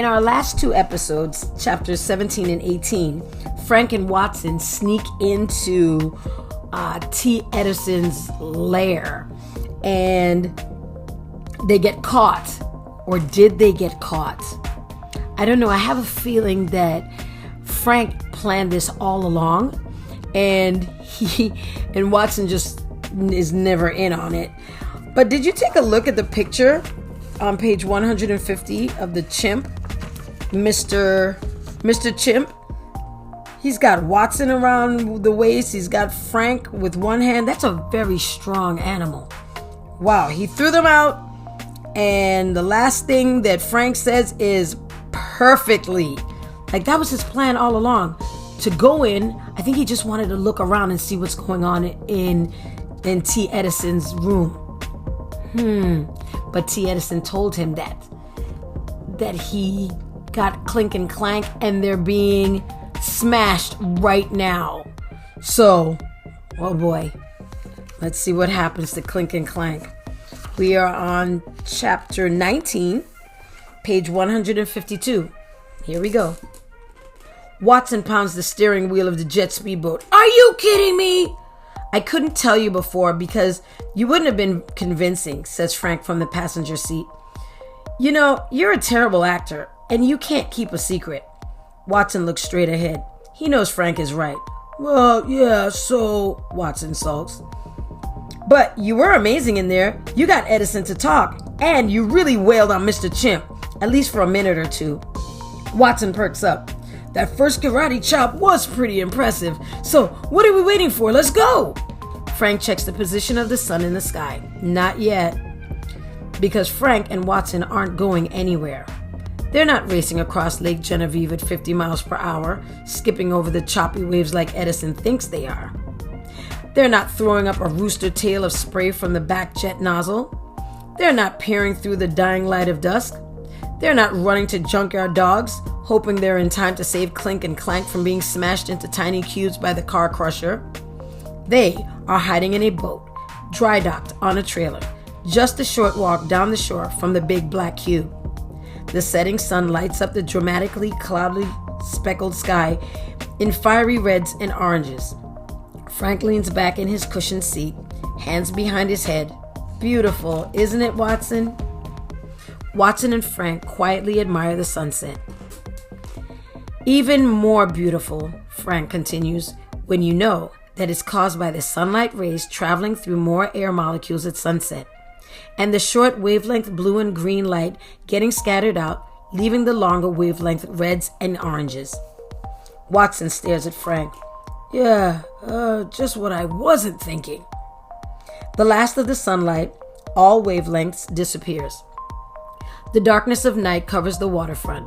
In our last two episodes, chapters 17 and 18, Frank and Watson sneak into T. Edison's lair, and they get caught. Or did they get caught? I don't know. I have a feeling that Frank planned this all along, and Watson just is never in on it. But did you take a look at the picture on page 150 of the chimp, Mr. Chimp? He's got Watson around the waist. He's got Frank with one hand. That's a very strong animal. Wow, he threw them out. And the last thing that Frank says is perfectly. Like, that was his plan all along. To go in, I think he just wanted to look around and see what's going on in T. Edison's room. But T. Edison told him that he got Clink and Clank and they're being smashed right now. So, oh boy, let's see what happens to Clink and Clank. We are on chapter 19, page 152. Here we go. Watson pounds the steering wheel of the jet speedboat. Are you kidding me? I couldn't tell you before because you wouldn't have been convincing, says Frank from the passenger seat. You know, you're a terrible actor and you can't keep a secret. Watson looks straight ahead. He knows Frank is right. Well, yeah, so, Watson sulks. But you were amazing in there. You got Edison to talk, and you really wailed on Mr. Chimp, at least for a minute or two. Watson perks up. That first karate chop was pretty impressive. So, what are we waiting for? Let's go! Frank checks the position of the sun in the sky. Not yet. Because Frank and Watson aren't going anywhere. They're not racing across Lake Genevieve at 50 miles per hour, skipping over the choppy waves like Edison thinks they are. They're not throwing up a rooster tail of spray from the back jet nozzle. They're not peering through the dying light of dusk. They're not running to junkyard dogs, hoping they're in time to save Clink and Clank from being smashed into tiny cubes by the car crusher. They are hiding in a boat, dry docked on a trailer, just a short walk down the shore from the big black cube. The setting sun lights up the dramatically cloudy, speckled sky in fiery reds and oranges. Frank leans back in his cushioned seat, hands behind his head. Beautiful, isn't it, Watson? Watson and Frank quietly admire the sunset. Even more beautiful, Frank continues, when you know that it's caused by the sunlight rays traveling through more air molecules at sunset, and the short wavelength blue and green light getting scattered out, leaving the longer wavelength reds and oranges. Watson stares at Frank. Yeah, just what I wasn't thinking. The last of the sunlight, all wavelengths, disappears. The darkness of night covers the waterfront.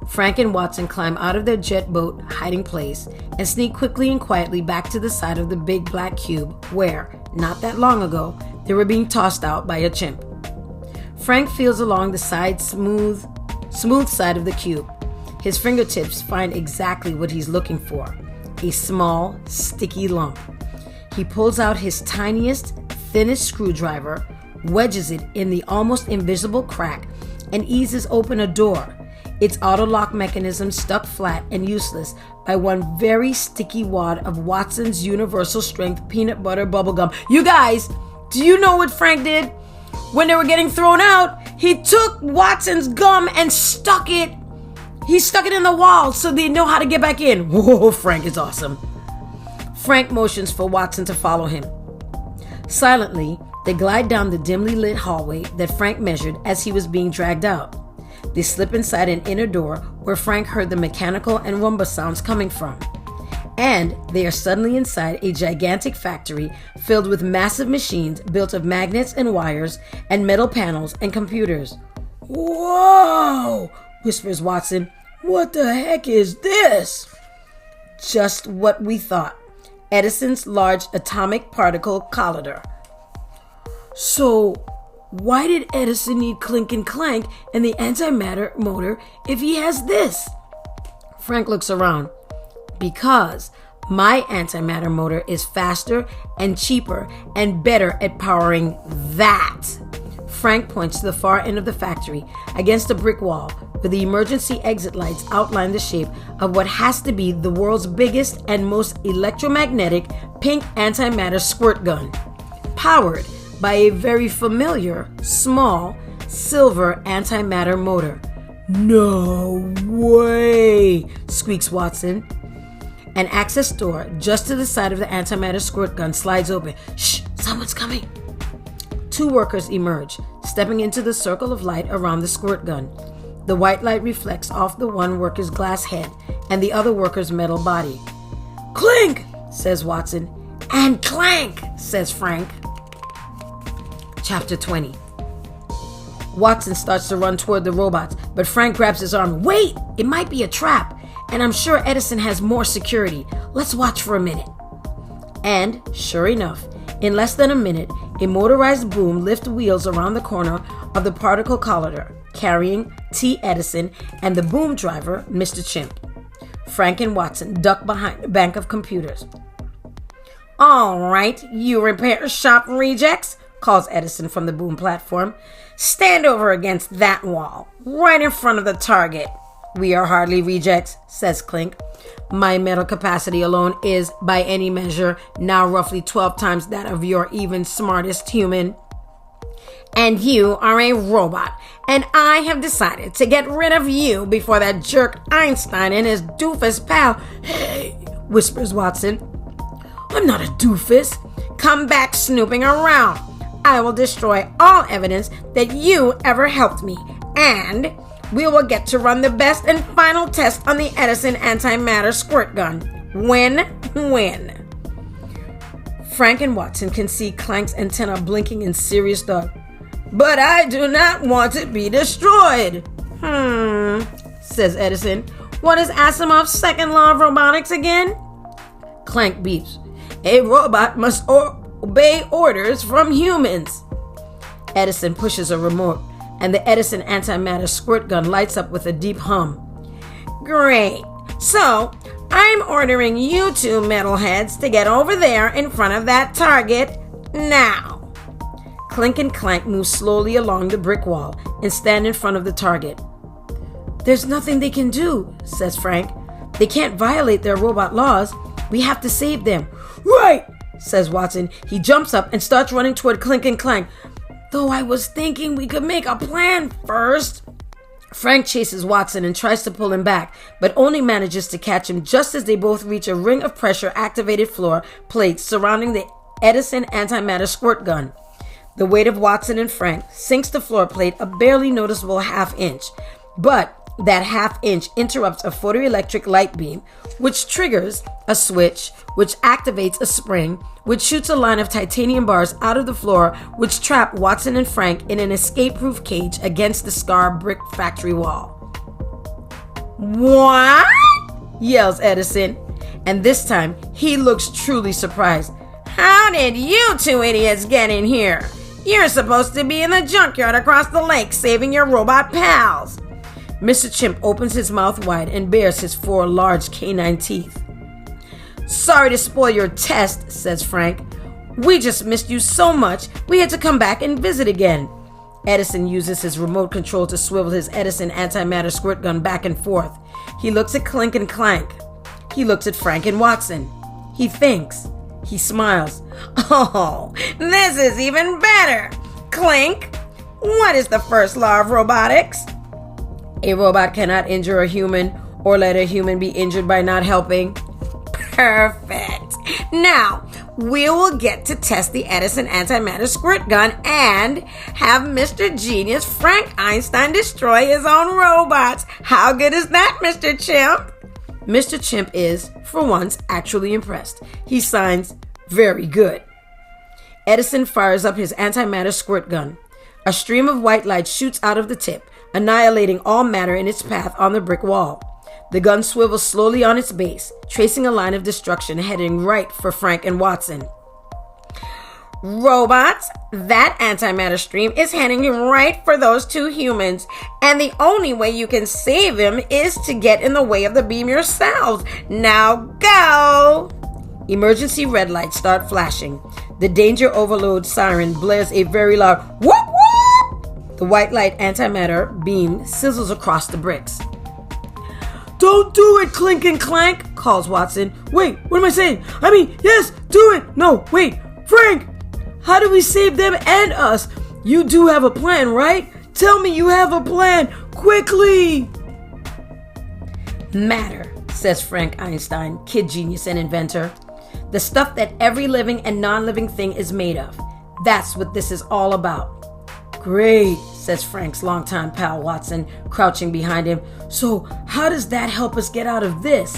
Frank and Watson climb out of their jet boat hiding place and sneak quickly and quietly back to the side of the big black cube where, not that long ago, they were being tossed out by a chimp. Frank feels along the smooth side of the cube. His fingertips find exactly what he's looking for. A small, sticky lump. He pulls out his tiniest, thinnest screwdriver, wedges it in the almost invisible crack, and eases open a door, its auto-lock mechanism stuck flat and useless by one very sticky wad of Watson's universal strength peanut butter bubblegum. You guys, do you know what Frank did? When they were getting thrown out, he took Watson's gum and stuck it. He stuck it in the wall so they know how to get back in. Whoa, Frank is awesome. Frank motions for Watson to follow him. Silently, they glide down the dimly lit hallway that Frank measured as he was being dragged out. They slip inside an inner door where Frank heard the mechanical and rumba sounds coming from. And they are suddenly inside a gigantic factory filled with massive machines built of magnets and wires and metal panels and computers. Whoa! Whispers Watson. What the heck is this? Just what we thought. Edison's large atomic particle collider. So, why did Edison need Clink and Clank and the antimatter motor if he has this? Frank looks around. Because my antimatter motor is faster and cheaper and better at powering that. Frank points to the far end of the factory against a brick wall where the emergency exit lights outline the shape of what has to be the world's biggest and most electromagnetic pink antimatter squirt gun, powered by a very familiar, small, silver antimatter motor. "No way," squeaks Watson. An access door just to the side of the antimatter squirt gun slides open. "Shh, someone's coming." 2 workers emerge, stepping into the circle of light around the squirt gun. The white light reflects off the one worker's glass head and the other worker's metal body. "Clink," says Watson. "And clank," says Frank. Chapter 20. Watson starts to run toward the robots, but Frank grabs his arm. "Wait, it might be a trap, and I'm sure Edison has more security. Let's watch for a minute." And, sure enough, in less than a minute, a motorized boom lifts wheels around the corner of the particle collider, carrying T. Edison and the boom driver, Mr. Chimp. Frank and Watson duck behind a bank of computers. "All right, you repair shop rejects," calls Edison from the boom platform. "Stand over against that wall, right in front of the target." "We are hardly rejects," says Clink. "My metal capacity alone is, by any measure, now roughly 12 times that of your even smartest human. And you are a robot, and I have decided to get rid of you before that jerk Einstein and his doofus pal." "Hey," whispers Watson. "I'm not a doofus." "Come back snooping around. I will destroy all evidence that you ever helped me, and we will get to run the best and final test on the Edison antimatter squirt gun. Win-win." Frank and Watson can see Clank's antenna blinking in serious thought. "But I do not want to be destroyed." Says Edison. "What is Asimov's second law of robotics again?" Clank beeps. "A robot must obey orders from humans." Edison pushes a remote, and the Edison antimatter squirt gun lights up with a deep hum. "Great. So, I'm ordering you 2 metalheads to get over there in front of that target now." Clink and Clank move slowly along the brick wall and stand in front of the target. "There's nothing they can do," says Frank. "They can't violate their robot laws. We have to save them." "Right," says Watson. He jumps up and starts running toward Clink and Clank. "Though I was thinking we could make a plan first." Frank chases Watson and tries to pull him back, but only manages to catch him just as they both reach a ring of pressure-activated floor plates surrounding the Edison antimatter squirt gun. The weight of Watson and Frank sinks the floor plate a barely noticeable half-inch, but that half-inch interrupts a photoelectric light beam, which triggers a switch, which activates a spring, which shoots a line of titanium bars out of the floor, which trap Watson and Frank in an escape-proof cage against the scarred brick factory wall. "What?" yells Edison, and this time he looks truly surprised. "How did you 2 idiots get in here? You're supposed to be in the junkyard across the lake saving your robot pals." Mr. Chimp opens his mouth wide and bares his 4 large canine teeth. "Sorry to spoil your test," says Frank. "We just missed you so much, we had to come back and visit again." Edison uses his remote control to swivel his Edison antimatter squirt gun back and forth. He looks at Clink and Clank. He looks at Frank and Watson. He thinks. He smiles. "Oh, this is even better. Clink, what is the first law of robotics?" "A robot cannot injure a human or let a human be injured by not helping." "Perfect. Now, we will get to test the Edison antimatter squirt gun and have Mr. Genius Frank Einstein destroy his own robots. How good is that, Mr. Chimp?" Mr. Chimp is, for once, actually impressed. He signs, "Very good." Edison fires up his antimatter squirt gun. A stream of white light shoots out of the tip, annihilating all matter in its path on the brick wall. The gun swivels slowly on its base, tracing a line of destruction heading right for Frank and Watson. "Robots, that antimatter stream is heading right for those 2 humans, and the only way you can save him is to get in the way of the beam yourselves. Now go!" Emergency red lights start flashing. The danger overload siren blares a very loud whoop whoop. The white light antimatter beam sizzles across the bricks. "Don't do it, clink and clank," calls Watson. "Wait, what am I saying? I mean, yes, do it. No, wait, Frank, how do we save them and us? You do have a plan, right? Tell me you have a plan, quickly." "Matter," says Frank Einstein, kid genius and inventor. "The stuff that every living and non-living thing is made of. That's what this is all about." "Great," says Frank's longtime pal Watson, crouching behind him. "So how does that help us get out of this?"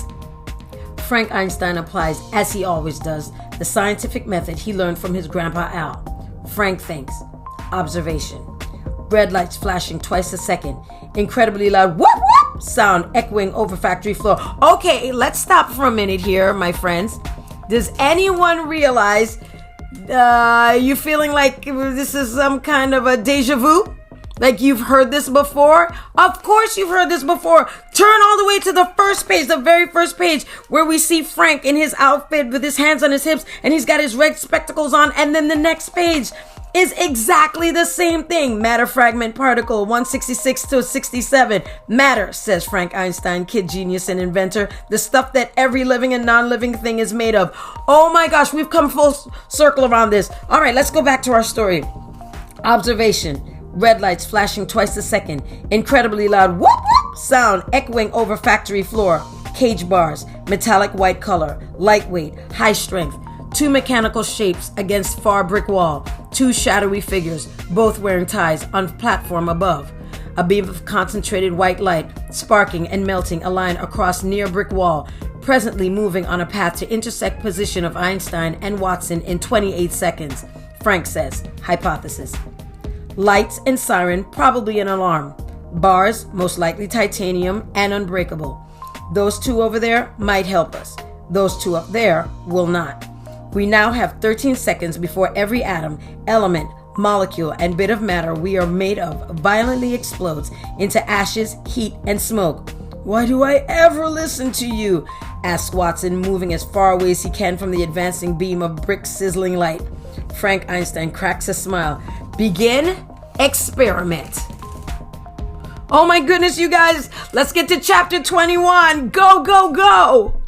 Frank Einstein applies, as he always does, the scientific method he learned from his grandpa Al. Frank thinks. Observation. Red lights flashing twice a second. Incredibly loud whoop whoop sound echoing over factory floor. Okay, let's stop for a minute here, my friends. Does anyone realize you feeling like this is some kind of a deja vu? Like you've heard this before? Of course you've heard this before. Turn all the way to the first page, the very first page, where we see Frank in his outfit with his hands on his hips and he's got his red spectacles on. And then the next page is exactly the same thing. Matter, fragment, particle, 166 to 67. Matter, says Frank Einstein, kid genius and inventor. The stuff that every living and non-living thing is made of. Oh my gosh, we've come full circle around this. All right, let's go back to our story. Observation. Red lights flashing twice a second. Incredibly loud whoop whoop sound echoing over factory floor. Cage bars, metallic white color, lightweight, high strength. Two mechanical shapes against far brick wall. Two shadowy figures, both wearing ties, on platform above. A beam of concentrated white light, sparking and melting a line across near brick wall, presently moving on a path to intersect position of Einstein and Watson in 28 seconds. Frank says, hypothesis. Lights and siren, probably an alarm. Bars, most likely titanium and unbreakable. Those two over there might help us. Those two up there will not. We now have 13 seconds before every atom, element, molecule, and bit of matter we are made of violently explodes into ashes, heat, and smoke. Why do I ever listen to you? Asks Watson, moving as far away as he can from the advancing beam of brick sizzling light. Frank Einstein cracks a smile. Begin experiment. Oh my goodness, you guys. Let's get to chapter 21. Go, go, go.